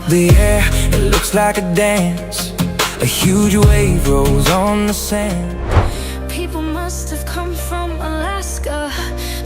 the air, it looks like a dance. A huge wave rolls on the sand. People must have come from Alaska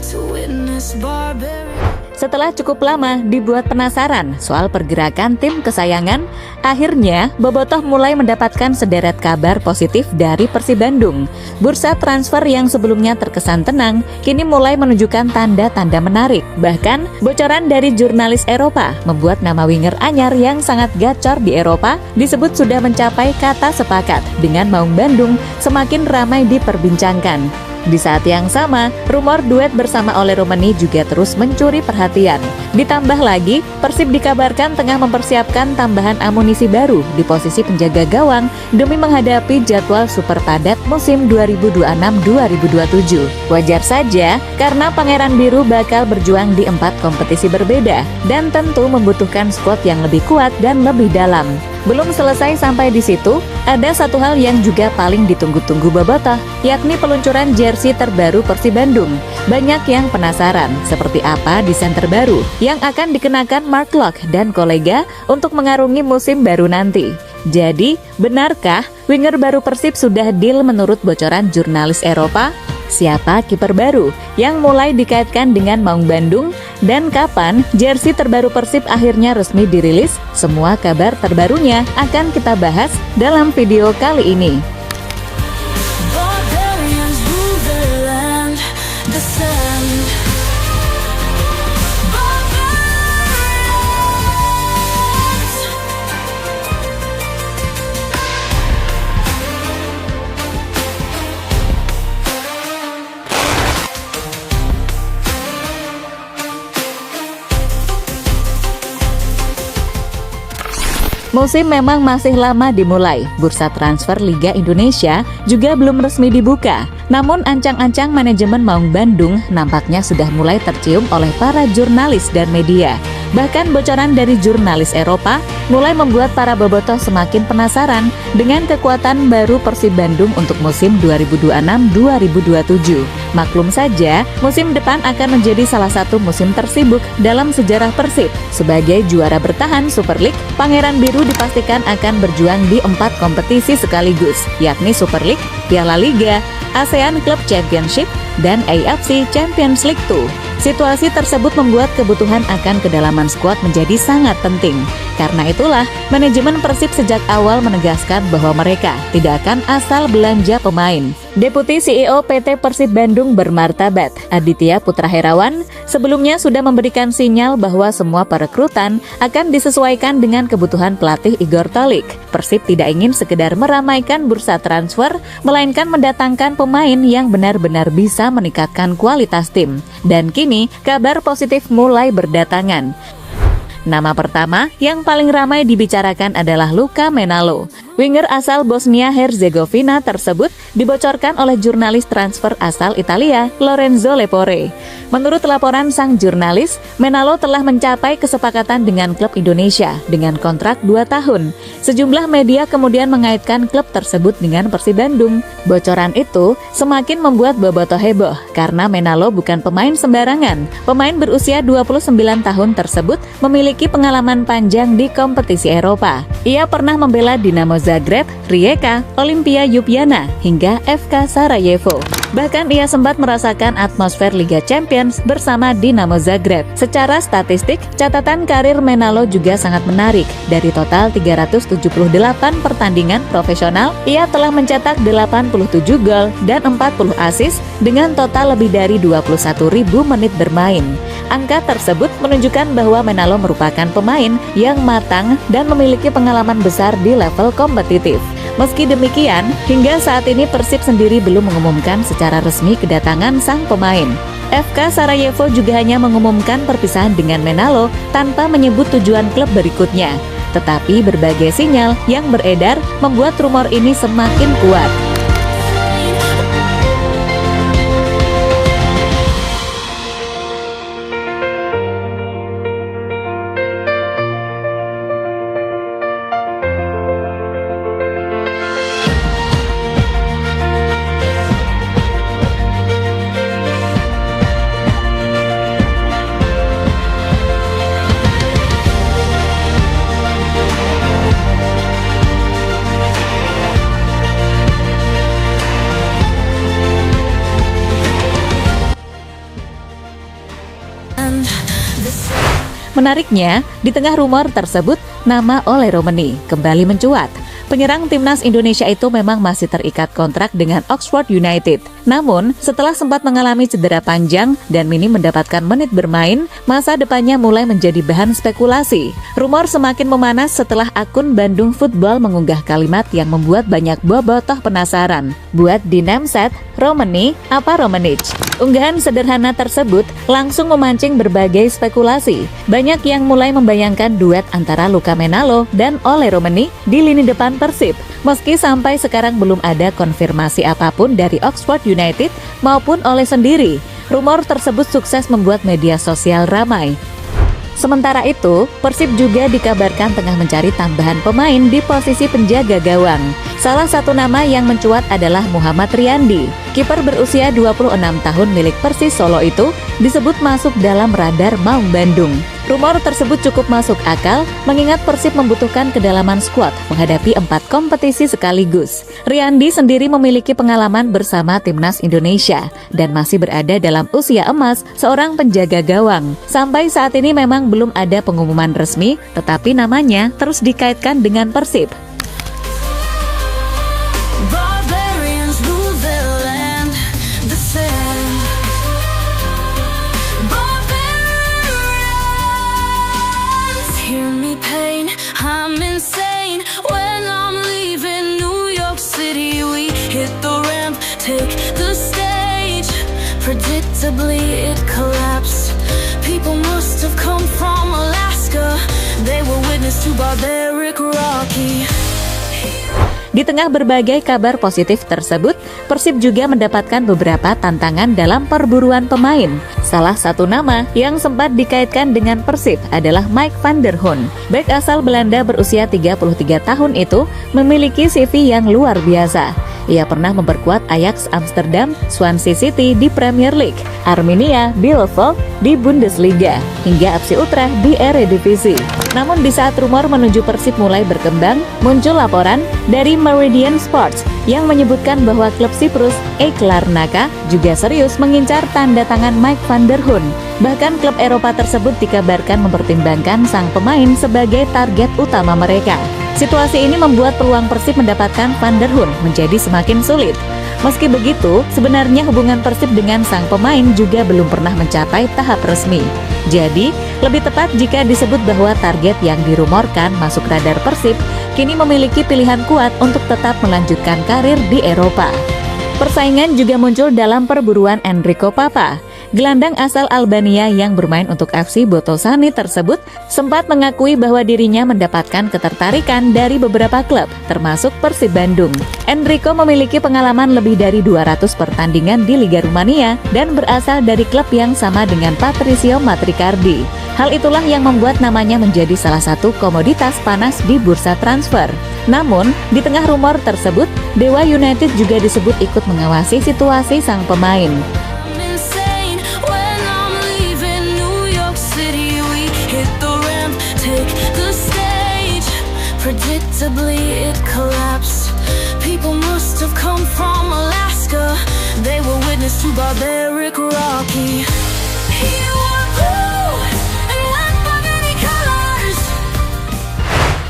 to witness barbarian. Setelah cukup lama dibuat penasaran soal pergerakan tim kesayangan, akhirnya Bobotoh mulai mendapatkan sederet kabar positif dari Persib Bandung. Bursa transfer yang sebelumnya terkesan tenang, kini mulai menunjukkan tanda-tanda menarik. Bahkan, bocoran dari jurnalis Eropa membuat nama winger anyar yang sangat gacor di Eropa disebut sudah mencapai kata sepakat dengan Maung Bandung semakin ramai diperbincangkan. Di saat yang sama, rumor duet bersama Ole Romeni juga terus mencuri perhatian. Ditambah lagi, Persib dikabarkan tengah mempersiapkan tambahan amunisi baru di posisi penjaga gawang demi menghadapi jadwal super padat musim 2026-2027. Wajar saja, karena Pangeran Biru bakal berjuang di 4 kompetisi berbeda dan tentu membutuhkan skuad yang lebih kuat dan lebih dalam. Belum selesai sampai di situ, ada satu hal yang juga paling ditunggu-tunggu Bobotoh, yakni peluncuran jersey terbaru Persib Bandung. Banyak yang penasaran seperti apa desain terbaru yang akan dikenakan Mark Locke dan kolega untuk mengarungi musim baru nanti. Jadi, benarkah winger baru Persib sudah deal menurut bocoran jurnalis Eropa? Siapa kiper baru yang mulai dikaitkan dengan Maung Bandung, dan kapan jersey terbaru Persib akhirnya resmi dirilis? Semua kabar terbarunya akan kita bahas dalam video kali ini. Barbarians rule the land, the sand. Musim memang masih lama dimulai, bursa transfer Liga Indonesia juga belum resmi dibuka. Namun ancang-ancang manajemen Maung Bandung nampaknya sudah mulai tercium oleh para jurnalis dan media. Bahkan bocoran dari jurnalis Eropa mulai membuat para bobotoh semakin penasaran dengan kekuatan baru Persib Bandung untuk musim 2026-2027. Maklum saja, musim depan akan menjadi salah satu musim tersibuk dalam sejarah Persib. Sebagai juara bertahan Super League, Pangeran Biru dipastikan akan berjuang di 4 kompetisi sekaligus, yakni Super League, Piala Liga, ASEAN Club Championship, dan AFC Champions League 2. Situasi tersebut membuat kebutuhan akan kedalaman skuad menjadi sangat penting. Karena itulah, manajemen Persib sejak awal menegaskan bahwa mereka tidak akan asal belanja pemain. Deputi CEO PT Persib Bandung bermartabat, Aditya Putra Herawan, sebelumnya sudah memberikan sinyal bahwa semua perekrutan akan disesuaikan dengan kebutuhan pelatih Igor Tolik. Persib tidak ingin sekedar meramaikan bursa transfer, melainkan mendatangkan pemain yang benar-benar bisa meningkatkan kualitas tim. Dan kini, kabar positif mulai berdatangan. Nama pertama yang paling ramai dibicarakan adalah Luka Menalo. Winger asal Bosnia-Herzegovina tersebut dibocorkan oleh jurnalis transfer asal Italia, Lorenzo Lepore. Menurut laporan sang jurnalis, Menalo telah mencapai kesepakatan dengan klub Indonesia dengan kontrak 2 tahun. Sejumlah media kemudian mengaitkan klub tersebut dengan Persib Bandung. Bocoran itu semakin membuat bobotoh heboh karena Menalo bukan pemain sembarangan. Pemain berusia 29 tahun tersebut memiliki pengalaman panjang di kompetisi Eropa. Ia pernah membela Dinamo Zagreb, Rijeka, Olimpia Ljubljana, hingga FK Sarajevo. Bahkan ia sempat merasakan atmosfer Liga Champions bersama Dinamo Zagreb. Secara statistik, catatan karir Menalo juga sangat menarik. Dari total 378 pertandingan profesional, ia telah mencetak 87 gol dan 40 assist dengan total lebih dari 21.000 menit bermain. Angka tersebut menunjukkan bahwa Menalo merupakan pemain yang matang dan memiliki pengalaman besar di level kompetitif. Meski demikian, hingga saat ini Persib sendiri belum mengumumkan secara resmi kedatangan sang pemain. FK Sarajevo juga hanya mengumumkan perpisahan dengan Menalo tanpa menyebut tujuan klub berikutnya. Tetapi berbagai sinyal yang beredar membuat rumor ini semakin kuat. Menariknya, di tengah rumor tersebut, nama Ole Romeni kembali mencuat. Penyerang timnas Indonesia itu memang masih terikat kontrak dengan Oxford United. Namun, setelah sempat mengalami cedera panjang dan minim mendapatkan menit bermain, masa depannya mulai menjadi bahan spekulasi. Rumor semakin memanas setelah akun Bandung Football mengunggah kalimat yang membuat banyak bobotoh penasaran. Buat di Namset, Romeni apa Romanic? Unggahan sederhana tersebut langsung memancing berbagai spekulasi. Banyak yang mulai membayangkan duet antara Luka Menalo dan Ole Romeni di lini depan Persib. Meski sampai sekarang belum ada konfirmasi apapun dari Oxford United maupun Ole sendiri, rumor tersebut sukses membuat media sosial ramai. Sementara itu, Persib juga dikabarkan tengah mencari tambahan pemain di posisi penjaga gawang. Salah satu nama yang mencuat adalah Muhammad Riyandi. Kiper berusia 26 tahun milik Persis Solo itu disebut masuk dalam radar Maung Bandung. Rumor tersebut cukup masuk akal mengingat Persib membutuhkan kedalaman skuad menghadapi 4 kompetisi sekaligus. Riyandi sendiri memiliki pengalaman bersama timnas Indonesia dan masih berada dalam usia emas seorang penjaga gawang. Sampai saat ini memang belum ada pengumuman resmi, tetapi namanya terus dikaitkan dengan Persib. Barbarians rule their land, the sand. Barbarians hear me pain, I'm insane. When I'm leaving New York City, we hit the ramp, take the stage. Predictably it collapsed. People must have come from Alaska. They were witness to barbaric Rocky. Di tengah berbagai kabar positif tersebut, Persib juga mendapatkan beberapa tantangan dalam perburuan pemain. Salah satu nama yang sempat dikaitkan dengan Persib adalah Mike van der Hoorn. Bek asal Belanda berusia 33 tahun itu memiliki CV yang luar biasa. Ia pernah memperkuat Ajax Amsterdam, Swansea City di Premier League, Arminia Bielefeld di Bundesliga, hingga FC Utrecht di Eredivisie. Namun di saat rumor menuju Persib mulai berkembang, muncul laporan dari Meridian Sports yang menyebutkan bahwa klub Siprus AEK Larnaca juga serius mengincar tanda tangan Mike van der Hoorn. Bahkan klub Eropa tersebut dikabarkan mempertimbangkan sang pemain sebagai target utama mereka. Situasi ini membuat peluang Persib mendapatkan van der Hoorn menjadi semakin sulit. Meski begitu, sebenarnya hubungan Persib dengan sang pemain juga belum pernah mencapai tahap resmi. Jadi, lebih tepat jika disebut bahwa target yang dirumorkan masuk radar Persib kini memiliki pilihan kuat untuk tetap melanjutkan karir di Eropa. Persaingan juga muncul dalam perburuan Enrico Papa. Gelandang asal Albania yang bermain untuk FC Botoşani tersebut sempat mengakui bahwa dirinya mendapatkan ketertarikan dari beberapa klub, termasuk Persib Bandung. Enrico memiliki pengalaman lebih dari 200 pertandingan di Liga Rumania dan berasal dari klub yang sama dengan Patricio Matricardi. Hal itulah yang membuat namanya menjadi salah satu komoditas panas di bursa transfer. Namun, di tengah rumor tersebut, Dewa United juga disebut ikut mengawasi situasi sang pemain. Predictably it collapsed. People must have come from Alaska. They were witness to barbaric Rocky. He wore blue and went by many colors.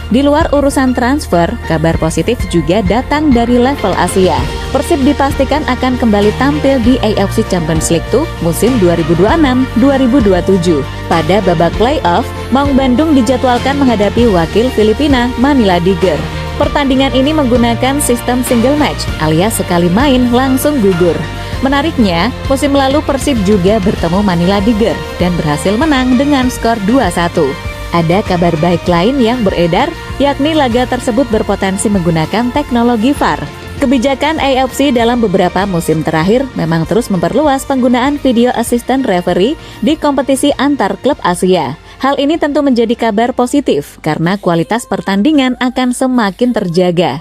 Di luar urusan transfer, kabar positif juga datang dari level Asia. Persib dipastikan akan kembali tampil di AFC Champions League 2 musim 2026-2027. Pada babak playoff, Maung Bandung dijadwalkan menghadapi wakil Filipina Manila Tiger. Pertandingan ini menggunakan sistem single match alias sekali main langsung gugur. Menariknya, musim lalu Persib juga bertemu Manila Tiger dan berhasil menang dengan skor 2-1. Ada kabar baik lain yang beredar, yakni laga tersebut berpotensi menggunakan teknologi VAR. Kebijakan AFC dalam beberapa musim terakhir memang terus memperluas penggunaan video assistant referee di kompetisi antar klub Asia. Hal ini tentu menjadi kabar positif karena kualitas pertandingan akan semakin terjaga.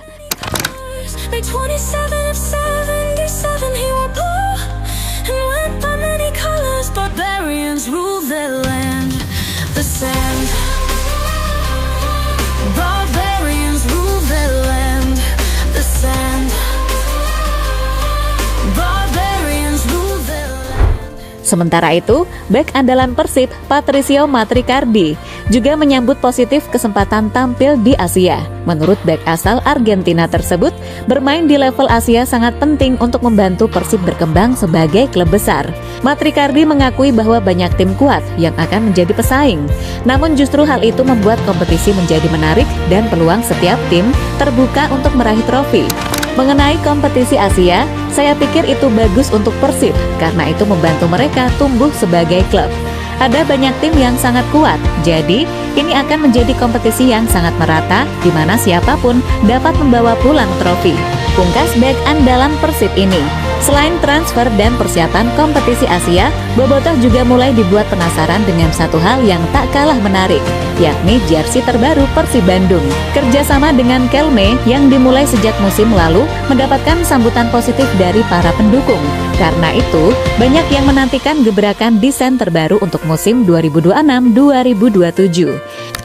Sementara itu, bek andalan Persib, Patricio Matricardi, juga menyambut positif kesempatan tampil di Asia. Menurut bek asal Argentina tersebut, bermain di level Asia sangat penting untuk membantu Persib berkembang sebagai klub besar. Matricardi mengakui bahwa banyak tim kuat yang akan menjadi pesaing. Namun justru hal itu membuat kompetisi menjadi menarik dan peluang setiap tim terbuka untuk meraih trofi. Mengenai kompetisi Asia, saya pikir itu bagus untuk Persib karena itu membantu mereka tumbuh sebagai klub. Ada banyak tim yang sangat kuat, jadi ini akan menjadi kompetisi yang sangat merata di mana siapapun dapat membawa pulang trofi. Pungkas bek andalan Persib ini. Selain transfer dan persiapan kompetisi Asia, Bobotoh juga mulai dibuat penasaran dengan satu hal yang tak kalah menarik, yakni jersey terbaru Persib Bandung. Kerjasama dengan Kelme yang dimulai sejak musim lalu mendapatkan sambutan positif dari para pendukung. Karena itu, banyak yang menantikan gebrakan desain terbaru untuk musim 2026-2027.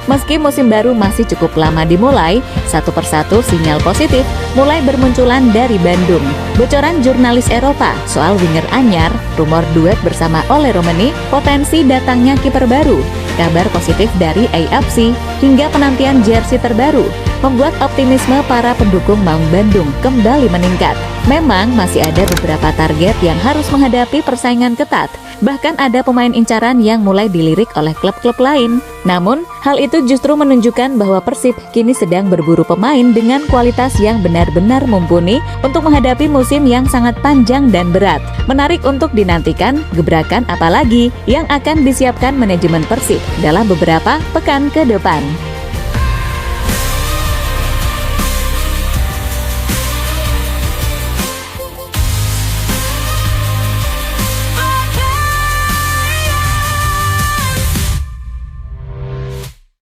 Meski musim baru masih cukup lama dimulai, satu persatu sinyal positif mulai bermunculan dari Bandung. Bocoran jurnalis Eropa soal winger anyar, rumor duet bersama Ole Romeni, potensi datangnya kiper baru, kabar positif dari AFC, hingga penantian jersey terbaru, membuat optimisme para pendukung Maung Bandung kembali meningkat. Memang masih ada beberapa target yang harus menghadapi persaingan ketat. Bahkan ada pemain incaran yang mulai dilirik oleh klub-klub lain. Namun, hal itu justru menunjukkan bahwa Persib kini sedang berburu pemain dengan kualitas yang benar-benar mumpuni untuk menghadapi musim yang sangat panjang dan berat. Menarik untuk dinantikan gebrakan apalagi yang akan disiapkan manajemen Persib dalam beberapa pekan ke depan.